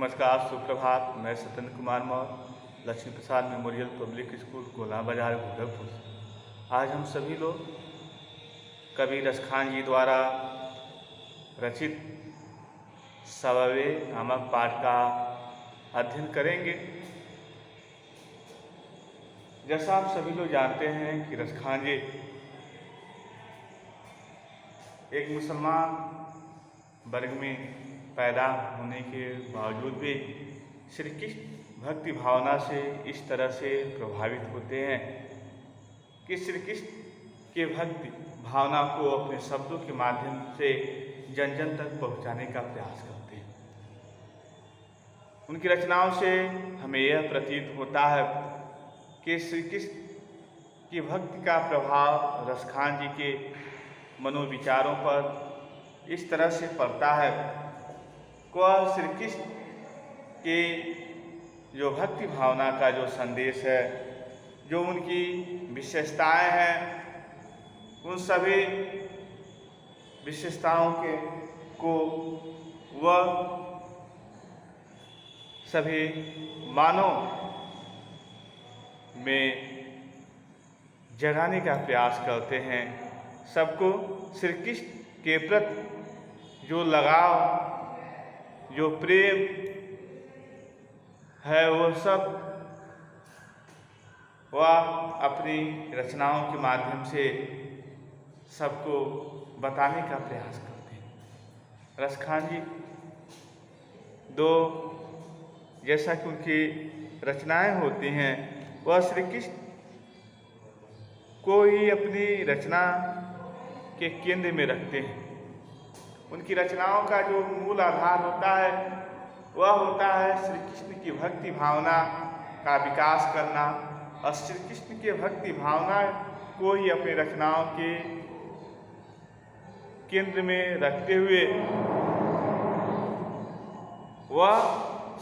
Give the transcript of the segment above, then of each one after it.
नमस्कार, सुप्रभात। मैं सत्येंद्र कुमार मौर्य, लक्ष्मी प्रसाद मेमोरियल पब्लिक स्कूल, गोला बाजार, गोरखपुर। आज हम सभी लोग कवि रसखान जी द्वारा रचित सववे नामक पाठ का अध्ययन करेंगे। जैसा आप सभी लोग जानते हैं कि रसखान जी एक मुसलमान वर्ग में पैदा होने के बावजूद भी श्री कृष्ण भक्ति भावना से इस तरह से प्रभावित होते हैं कि श्री कृष्ण के भक्ति भावना को अपने शब्दों के माध्यम से जन जन तक पहुंचाने का प्रयास करते हैं। उनकी रचनाओं से हमें यह प्रतीत होता है कि श्री कृष्ण की भक्ति का प्रभाव रसखान जी के मनोविचारों पर इस तरह से पड़ता है कि वह श्री कृष्ण के जो भक्ति भावना का जो संदेश है, जो उनकी विशेषताएं हैं, उन सभी विशेषताओं को वह सभी मानव में जगाने का प्रयास करते हैं। सबको श्री कृष्ण के प्रति जो लगाव, जो प्रेम है, वो सब वह अपनी रचनाओं के माध्यम से सबको बताने का प्रयास करते हैं। रसखान जी जैसा कि उनकी रचनाएं होती हैं, वह श्री कृष्ण को ही अपनी रचना के केंद्र में रखते हैं। उनकी रचनाओं का जो मूल आधार होता है वह होता है श्री कृष्ण की भक्ति भावना का विकास करना, और श्री कृष्ण के भक्ति भावना को ही अपनी रचनाओं के केंद्र में रखते हुए वह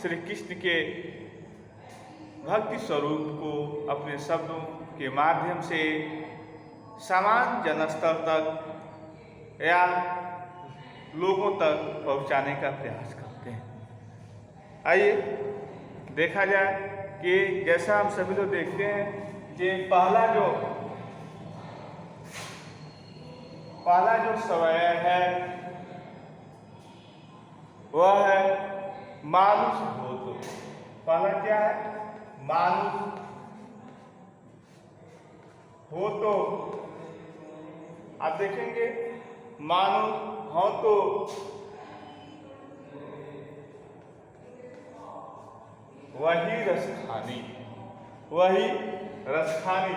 श्री कृष्ण के भक्ति स्वरूप को अपने शब्दों के माध्यम से समान जनस्तर तक या लोगों तक पहुंचाने का प्रयास करते हैं। आइए देखा जाए कि जैसा हम सभी लोग देखते हैं कि पहला जो सवय है वह है मानुष हो। तो पहला क्या है? मानुष हो। तो आप देखेंगे मानुष हो तो वही रसखानी, वही रसखानी।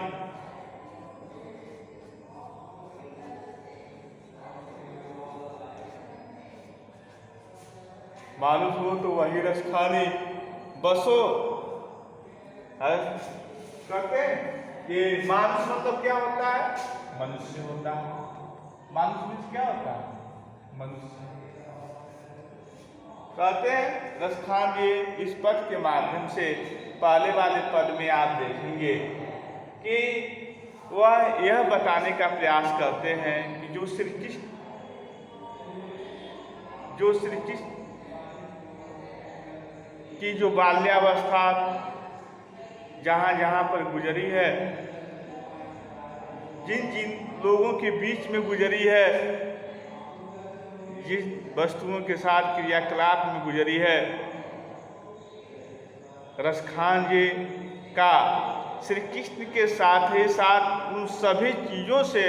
मानुष हो तो वही रसखानी बसो। कहते हैं कि मानुष मतलब क्या होता है? मनुष्य होता है। मानुष में क्या होता है? मनुष्य। कहते हैं रसखान जी इस पद के माध्यम से पहले वाले पद में आप देखेंगे कि वह यह बताने का प्रयास करते हैं कि जो श्री कृष्ण की जो बाल्यावस्था जहाँ जहाँ पर गुजरी है, जिन जिन लोगों के बीच में गुजरी है, जिस वस्तुओं के साथ क्रियाकलाप में गुजरी है, रसखान जी का श्री कृष्ण के साथ ही साथ उन सभी चीज़ों से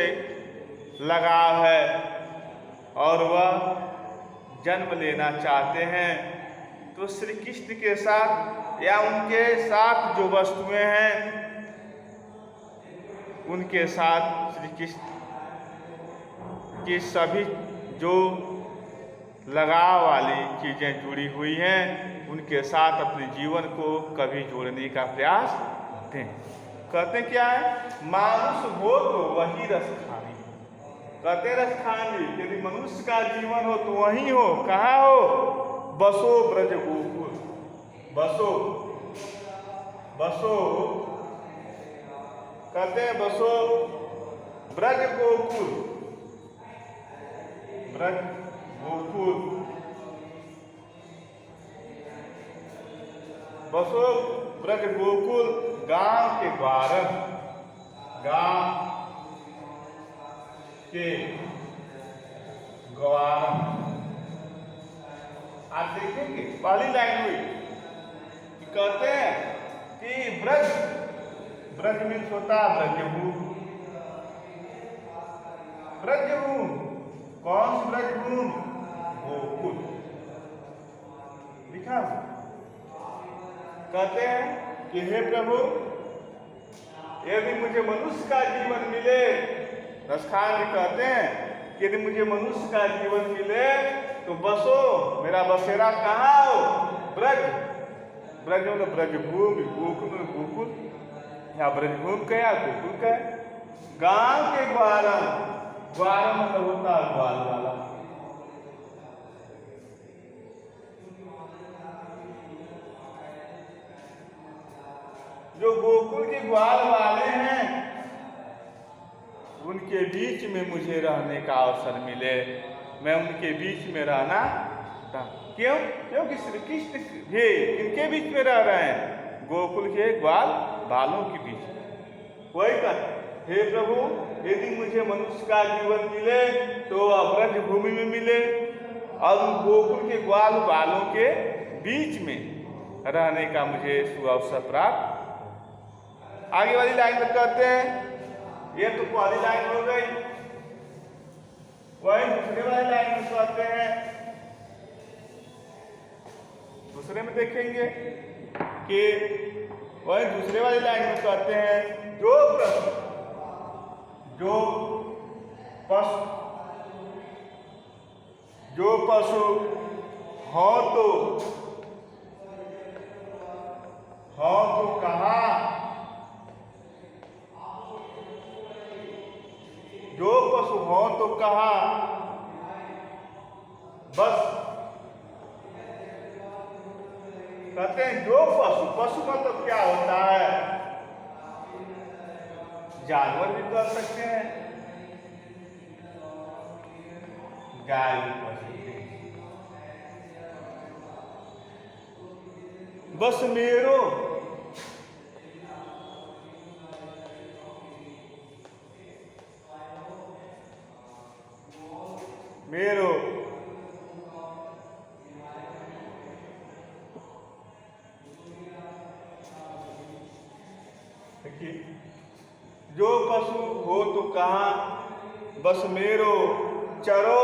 लगाव है और वह जन्म लेना चाहते हैं। तो श्री कृष्ण के साथ या उनके साथ जो वस्तुएं हैं, उनके साथ श्री कृष्ण की सभी जो लगाव वाली चीज़ें जुड़ी हुई हैं, उनके साथ अपने जीवन को कभी जोड़ने का प्रयास करते हैं। कहते क्या है? मानुष हो तो वही रसखानी। कहते रसखान जी यदि मनुष्य का जीवन हो तो वही हो। कहाँ हो? बसो ब्रज गोकुल। बसो कहते हैं बसो ब्रज गोकुल। ब्रज गोकुल बसो ब्रज गोकुल गांव के द्वारम, गांव के द्वारम। आप देखेंगे पहली लाइन हुई कि कहते हैं कि ब्रज, ब्रज मीन्स होता है ब्रजभूमि। ब्रजभूमि कौन सी ब्रजभूमि? गोकुल लिखा। कहते हैं कि हे प्रभु, यदि मुझे मनुष्य का जीवन मिले, रसखान जी कहते हैं कि यदि मुझे मनुष्य का जीवन मिले तो बसो, मेरा बसेरा कहाँ हो? ब्रज। ब्रज मतलब ब्रजभूमि, गोकुल में गोकुल, या ब्रजभूमि का या गोकुल का। गांव के द्वारम, द्वारम मतलब होता है ग्वाल वाला। जो गोकुल के ग्वाल वाले हैं उनके बीच में मुझे रहने का अवसर मिले, मैं उनके बीच में रहना था। क्यों? क्योंकि श्री कृष्ण भी किनके बीच में रह रहे हैं? गोकुल के ग्वाल बालों के बीच में। वही कहते, हे प्रभु, यदि मुझे मनुष्य का जीवन मिले तो ब्रज भूमि में मिले और गोकुल के ग्वाल बालों के बीच में रहने का मुझे सुअवसर प्राप्त। आगे वाली लाइन में कहते हैं, ये तो पहली लाइन हो गई। वही दूसरे वाली लाइन में कहते हैं, दूसरे में देखेंगे कि वही दूसरे वाली लाइन में कहते हैं, जो पशु हो तो कहाँ, जो पशु हो तो कहाँ, बस। कहते हैं जो पशु, पशु मतलब क्या होता है? जानवर भी कर सकते हैं, गाय भी कर सकते हैं। बस मेरो मेरो जो पशु हो तो कहाँ, बस मेरो चरो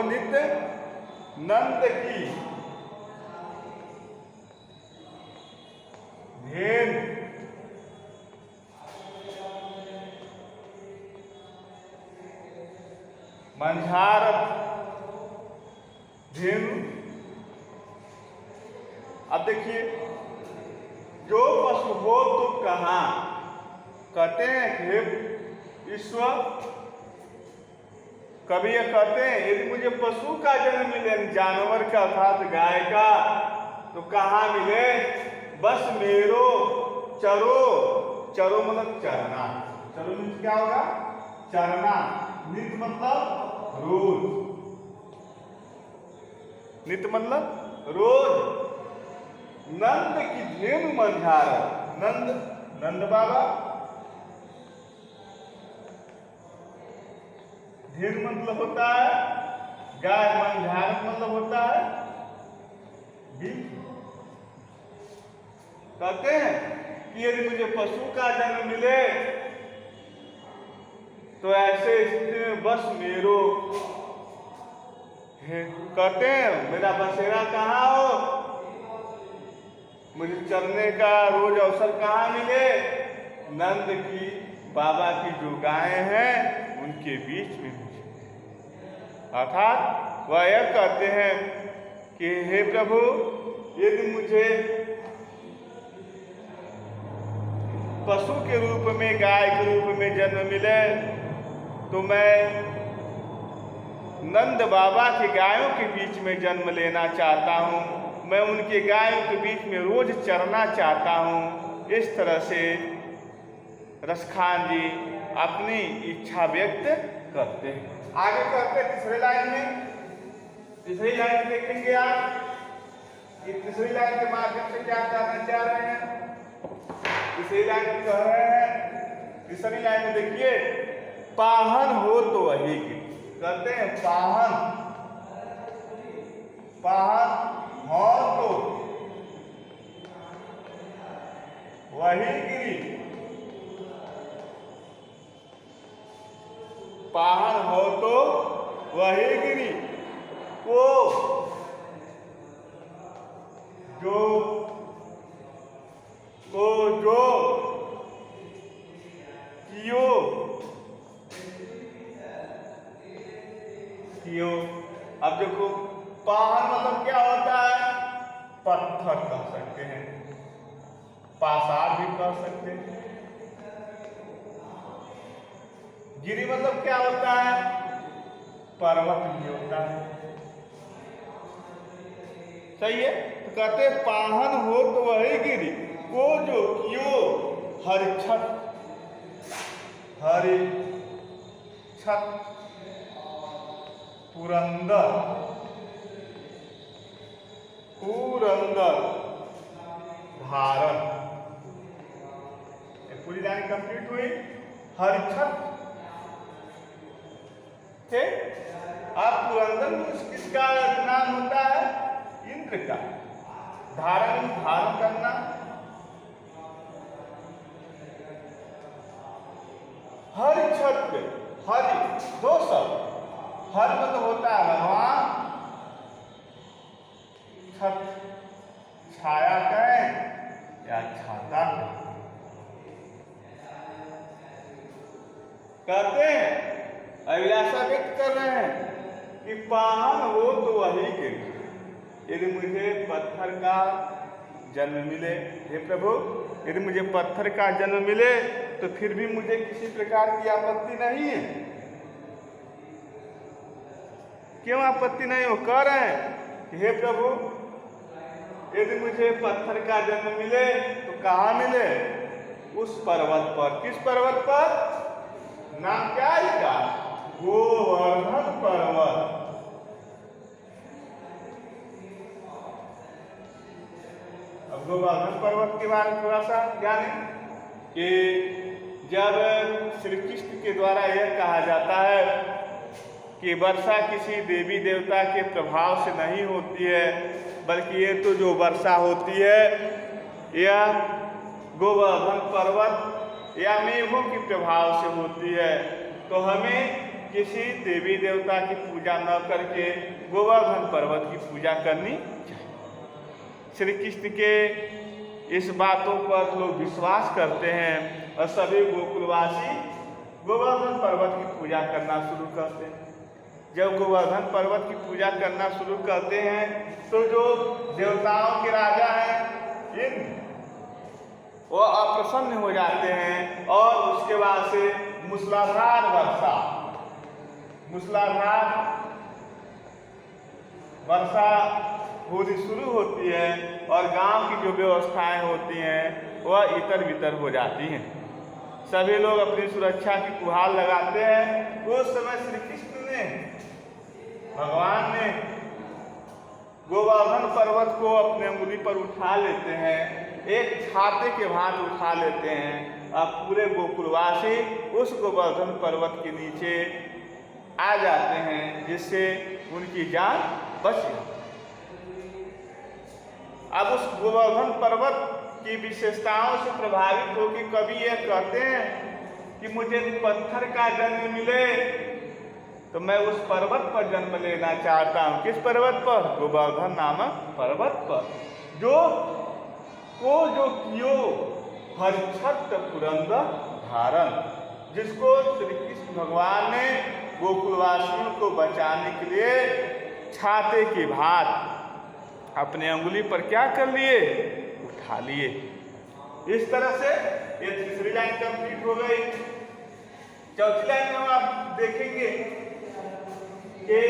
नित्य नंद की धेन मंझारत धेनु। अब देखिए, जो पशु हो तो कहाँ, कहते हैं हे ईश्वर, कभी ये कहते हैं यदि मुझे पशु का जन्म मिले, जानवर का अर्थात गाय का, तो कहाँ मिले? बस मेरो चरो, चरो मतलब चरना, चरो मतलब क्या होगा? चरना। नित्य मतलब रोज, नित्य मतलब रोज। नंद की धेनु मंझार, नंद, नंद बाबा, धेनु मतलब होता है गाय, मंझार मतलब होता है बीज। कहते हैं कि यदि मुझे पशु का जन्म मिले तो ऐसे स्थिति में बस मेरो है। कहते हैं मेरा बसेरा कहाँ हो, मुझे चलने का रोज अवसर कहाँ मिले? नंद की, बाबा की जो गायें हैं उनके बीच में मुझे। अर्थात वह यह कहते हैं कि हे प्रभु, यदि मुझे पशु के रूप में, गाय के रूप में जन्म मिले तो मैं नंद बाबा के गायों के बीच में जन्म लेना चाहता हूँ, मैं उनके गायों के बीच में रोज चरना चाहता हूँ। इस तरह से रसखान जी अपनी इच्छा व्यक्त करते हैं। आगे करते तीसरे लाइन में, तीसरी लाइन देखेंगे आप, ये तीसरी लाइन के माध्यम से क्या कहना चाह रहे हैं, तीसरी लाइन कह रहे हैं, तीसरी लाइन में देखिए, पाहन हो तो वही गिरी, कहते हैं पाहन, पाहन हो तो वही गिरी, पाहन हो तो वही गिरी, को जो कियो। अब देखो पाहन मतलब क्या होता है, पत्थर कह सकते हैं, पाषाण भी कह सकते हैं। गिरी मतलब क्या होता है, पर्वत भी होता है। सही है, तो कहते पाहन हो तो वही गिरी, को जो कियो हरिछत, हरिछत पुरंदर, पुरंदर धारण। पूरी लाइन कंप्लीट हुई, हरिछत थे। अब पुरंदर किसका नाम होता है, इंद्र का। धारण धारण करना, हरिछत, हरि दो शब्द, हर मतलब होता है भगवान, छत छाया कहें या छाता कहें। कहते हैं, अभिलाषा व्यक्त कर रहे हैं कि पाहन हो तो वही गिरी, यदि मुझे पत्थर का जन्म मिले, हे प्रभु यदि मुझे पत्थर का जन्म मिले तो फिर भी मुझे किसी प्रकार की आपत्ति नहीं है। क्यों आपत्ति नहीं हो, कह रहे हैं कि हे प्रभु यदि मुझे पत्थर का जन्म मिले तो कहाँ मिले, उस पर्वत पर। किस पर्वत पर, नाम क्या है इसका, गोवर्धन पर्वत। अब गोवर्धन पर्वत के बारे में थोड़ा सा जाने कि जब श्री कृष्ण के द्वारा यह कहा जाता है कि वर्षा किसी देवी देवता के प्रभाव से नहीं होती है, बल्कि ये तो जो वर्षा होती है यह गोवर्धन पर्वत या मेघों के प्रभाव से होती है, तो हमें किसी देवी देवता की पूजा न करके गोवर्धन पर्वत की पूजा करनी चाहिए। श्री कृष्ण के इस बातों पर लोग विश्वास करते हैं और सभी गोकुलवासी गोवर्धन पर्वत की पूजा करना शुरू करते हैं। जब गोवर्धन पर्वत की पूजा करना शुरू करते हैं तो जो देवताओं के राजा हैं इंद्र, वो अप्रसन्न हो जाते हैं और उसके बाद से मूसलाधार वर्षा होनी शुरू होती है और गांव की जो व्यवस्थाएं होती हैं वह इतर बितर हो जाती हैं। सभी लोग अपनी सुरक्षा की गुहार लगाते हैं। उस समय श्री कृष्ण ने, भगवान ने गोवर्धन पर्वत को अपने अंगुली पर उठा लेते हैं, एक छाते के भांति उठा लेते हैं। अब पूरे गोकुलवासी उस गोवर्धन पर्वत के नीचे आ जाते हैं, जिससे उनकी जान बच जाती। अब उस गोवर्धन पर्वत की विशेषताओं से प्रभावित होकर कवि यह कहते हैं कि मुझे पत्थर का जन्म मिले तो मैं उस पर्वत पर जन्म लेना चाहता हूँ। किस पर्वत पर, गोवर्धन नामक पर्वत पर, जो कियो हरिछत पुरंदर धारण, जिसको श्री कृष्ण भगवान ने गोकुलवासियों को बचाने के लिए छाते की भांति अपने अंगुली पर क्या कर लिए, उठा लिए। इस तरह से ये तीसरी लाइन कंप्लीट हो गई। चौथी लाइन में आप देखेंगे कि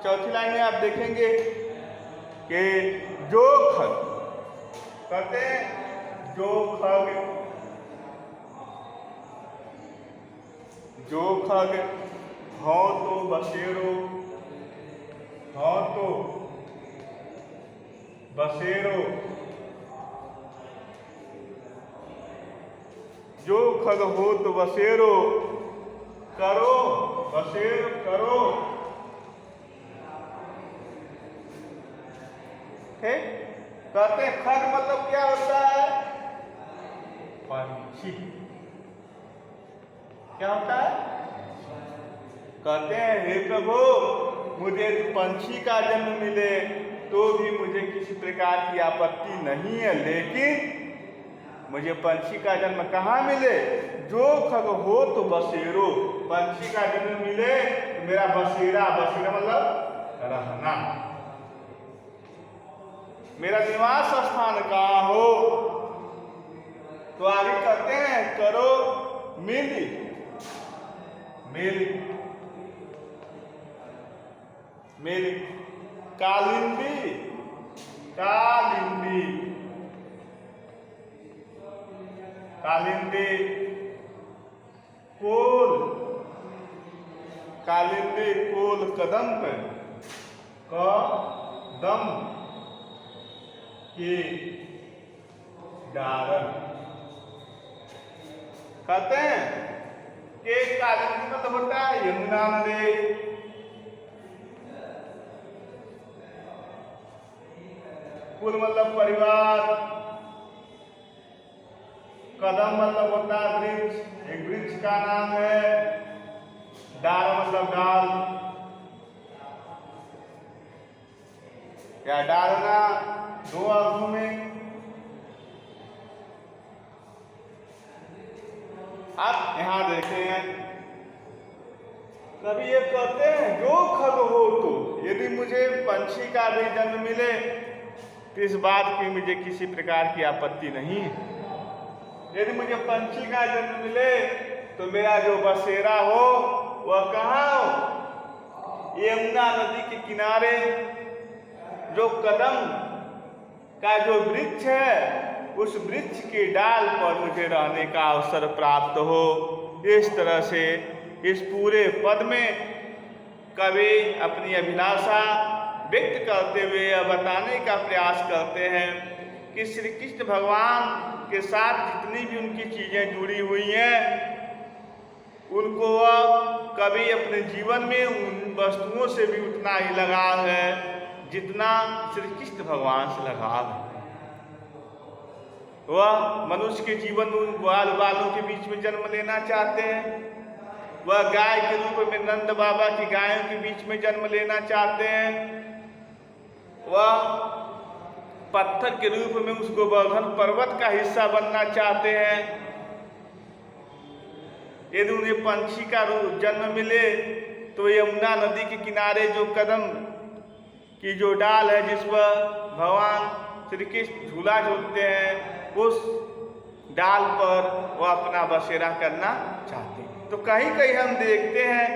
चौथी लाइन में आप देखेंगे कि जो खग, कहते हैं जो खग जो खग हो तो बसेरो, हो तो बसेरो, जो खग हो तो बसेरो, करो बसेरो करो। ठीक, कहते हैं खग मतलब क्या होता है? पंछी। क्या होता है? कहते हैं हे प्रभु, मुझे पंछी का जन्म मिले तो भी मुझे किसी प्रकार की आपत्ति नहीं है, लेकिन मुझे पंछी का जन्म कहाँ मिले? जो खग हो तो बसेरो, पंछी का जन्म मिले तो मेरा बसेरा, बसेरा मतलब रहना, मेरा निवास स्थान कहाँ हो? तो आगे कहते हैं करो मिल, मिल मिल, कालिंदी, कालिंदी, कालिंदी, कोल, कालिंदी कोल कदम पे, कदम के डारन। कहते हैं कि कालिंदी मतलब होता है यमुना नदी, कुल मतलब परिवार, कदम मतलब होता है वृक्ष, एक वृक्ष का नाम है, डाल मतलब डाल या डालना, दो अर्थों में। आप यहां देखें, कभी ये कहते हैं जो खग हो तो, यदि मुझे पंछी का भी जन्म मिले तो इस बात की मुझे किसी प्रकार की आपत्ति नहीं है। यदि मुझे पंछी का जन्म मिले तो मेरा जो बसेरा हो वह कहाँ हो? यमुना नदी के किनारे जो कदम का जो वृक्ष है, उस वृक्ष के डाल पर मुझे रहने का अवसर प्राप्त हो। इस तरह से इस पूरे पद में कवि अपनी अभिलाषा व्यक्त करते हुए यह बताने का प्रयास करते हैं कि श्री कृष्ण भगवान के साथ जितनी भी उनकी चीजें जुड़ी हुई हैं, उनको वह कभी अपने जीवन में उन वस्तुओं से भी उतना ही लगाव है जितना श्री कृष्ण भगवान से लगाव है। वह मनुष्य के जीवन में ग्वाल बालों के बीच में जन्म लेना चाहते हैं, वह गाय के रूप में नंद बाबा की गायों के बीच में जन्म लेना चाहते हैं, वह पत्थर के रूप में उस गोवर्धन पर्वत का हिस्सा बनना चाहते हैं। यदि उन्हें पंछी का जन्म मिले तो यमुना नदी के किनारे जो कदम की जो डाल है जिस पर भगवान श्री कृष्ण झूला झूलते हैं, उस डाल पर वह अपना बसेरा करना चाहते हैं। तो कहीं कहीं हम देखते हैं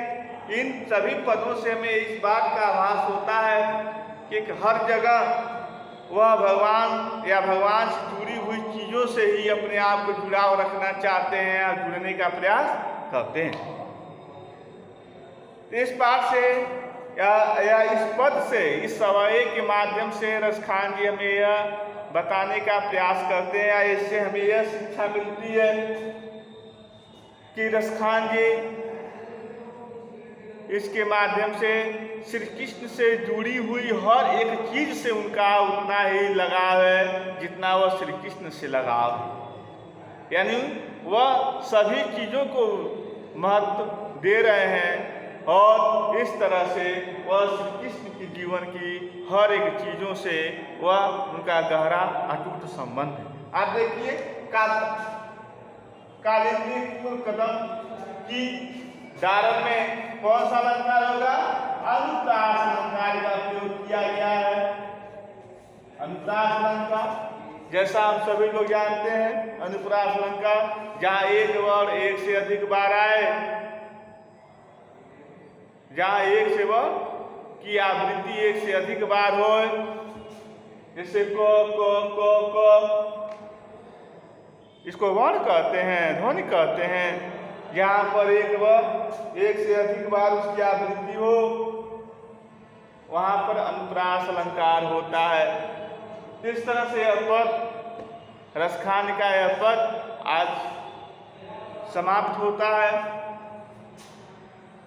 इन सभी पदों से हमें इस बात का आभास होता है कि हर जगह वह भगवान या भगवान से जुड़ी हुई चीज़ों से ही अपने आप को जुड़ाव रखना चाहते हैं और जुड़ने का प्रयास करते हैं। इस बात से या इस पद से, इस सवाल के माध्यम से रसखान जी हमें यह बताने का प्रयास करते हैं, या इससे हमें यह शिक्षा मिलती है कि रसखान जी इसके माध्यम से श्री कृष्ण से जुड़ी हुई हर एक चीज से उनका उतना ही लगाव है जितना वह श्री कृष्ण से लगाव है। यानी वह सभी चीजों को महत्व दे रहे हैं और इस तरह से वह श्री कृष्ण के जीवन की हर एक चीजों से वह उनका गहरा अटूट संबंध है। आप देखिए कालिंदी कुल कदम की दारन में कौन सा अलंकार होगा? अनुप्रास अलंकार का प्रयोग किया गया है। अनुप्रास अलंकार जैसा हम सभी लोग जानते हैं, अनुप्रास अलंकार जहाँ एक वर्ण एक से अधिक बार आए, जहाँ एक से वर्ण की आवृत्ति एक से अधिक बार हो, जैसे को इसको वर्ण कहते हैं, ध्वनि कहते हैं। जहाँ पर एक से अधिक बार उसकी आवृत्ति हो वहाँ पर अनुप्रास अलंकार होता है। इस तरह से यह पद रसखान का यह पद आज समाप्त होता है।